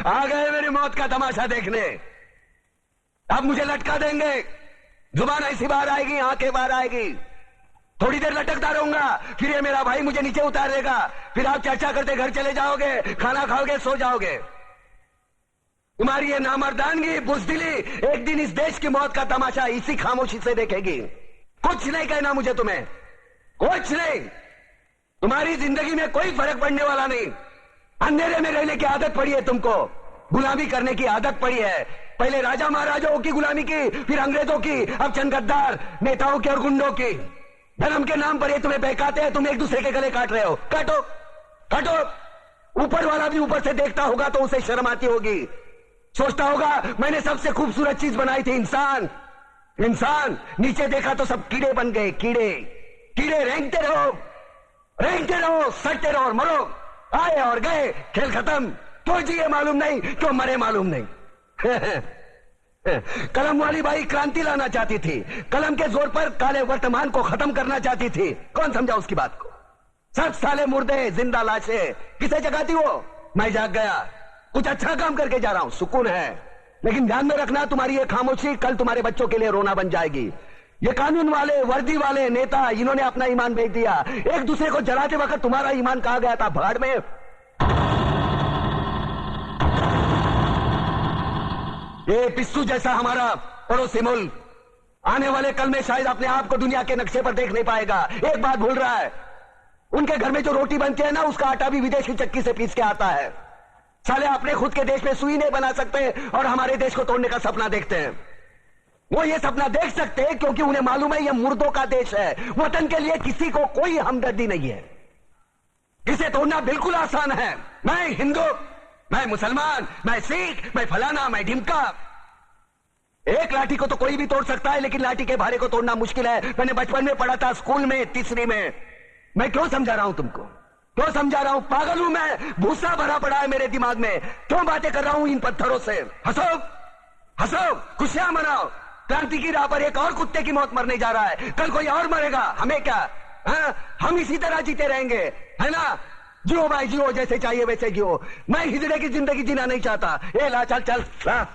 आ गए मेरी मौत का तमाशा देखने। अब मुझे लटका देंगे, जुबान ऐसी बाहर आएगी, आंखें बाहर आएगी। थोड़ी देर लटकता रहूंगा, फिर ये मेरा भाई मुझे नीचे उतार देगा, फिर आप चर्चा करते घर चले जाओगे, खाना खाओगे, सो जाओगे। तुम्हारी ये नामर्दानगी, बुज़दिली एक दिन इस देश की मौत का तमाशा इसी खामोशी से देखेगी। कुछ नहीं कहना मुझे, तुम्हें कुछ नहीं। तुम्हारी जिंदगी में कोई फर्क पड़ने वाला नहीं। अंधेरे में रहने की आदत पड़ी है तुमको, गुलामी करने की आदत पड़ी है। पहले राजा महाराजाओं की गुलामी की, फिर अंग्रेजों की, अब चंद गद्दार नेताओं की और गुंडों की। धर्म के नाम पर ये तुम्हें बहकाते हैं, तुम एक दूसरे के गले काट रहे हो। काटो काटो। ऊपर वाला भी ऊपर से देखता होगा तो उसे शर्म आती होगी, सोचता होगा मैंने सबसे खूबसूरत चीज बनाई थी, इंसान। इंसान नीचे देखा तो सब कीड़े बन गए, कीड़े कीड़े। रेंगते रहो, सटते रहो और मरो। आए और गए, खेल खत्म। क्यों जिए मालूम नहीं, क्यों मरे मालूम नहीं। कलम वाली बाई क्रांति लाना चाहती थी, कलम के जोर पर काले वर्तमान को खत्म करना चाहती थी। कौन समझा उसकी बात को? सब साले मुर्दे, जिंदा लाशें। किसे जगाती वो? मैं जाग गया, कुछ अच्छा काम करके जा रहा हूं, सुकून है। लेकिन ध्यान में रखना, तुम्हारी ये खामोशी कल तुम्हारे बच्चों के लिए रोना बन जाएगी। ये कानून वाले, वर्दी वाले नेता, इन्होंने अपना ईमान बेच दिया। एक दूसरे को जलाते वक्त तुम्हारा ईमान कहां गया था? भाड़ में। ये पिस्सू जैसा हमारा पड़ोसी मुल्क आने वाले कल में शायद अपने आप को दुनिया के नक्शे पर देख नहीं पाएगा। एक बात भूल रहा है, उनके घर में जो रोटी बनती है ना, उसका आटा भी विदेशी चक्की से पीस के आता है। साले अपने खुद के देश में सुई नहीं बना सकते और हमारे देश को तोड़ने का सपना देखते हैं। वो ये सपना देख सकते हैं क्योंकि उन्हें मालूम है ये मुर्दों का देश है। वतन के लिए किसी को कोई हमदर्दी नहीं है। इसे तोड़ना बिल्कुल आसान है। मैं हिंदू, मैं मुसलमान, मैं सिख, मैं फलाना, मैं ढिमका। एक लाठी को तो कोई भी तोड़ सकता है, लेकिन लाठी के भारे को तोड़ना मुश्किल है। मैंने बचपन में पढ़ा था, स्कूल में, तीसरी में। मैं क्यों समझा रहा हूं तुमको? क्यों समझा रहा हूं? पागल हूं मैं? भूसा भरा पड़ा है मेरे दिमाग में। क्यों बातें कर रहा हूं इन पत्थरों से? हंसो हंसो, खुशियां मनाओ। क्रांति की राह पर एक और कुत्ते की मौत मरने जा रहा है, कल कोई और मरेगा। हमें क्या? हम इसी तरह जीते रहेंगे, है ना? जियो भाई जियो, जैसे चाहिए वैसे जियो। मैं हिजड़े की जिंदगी जीना नहीं चाहता। ए ला, चल चल ला।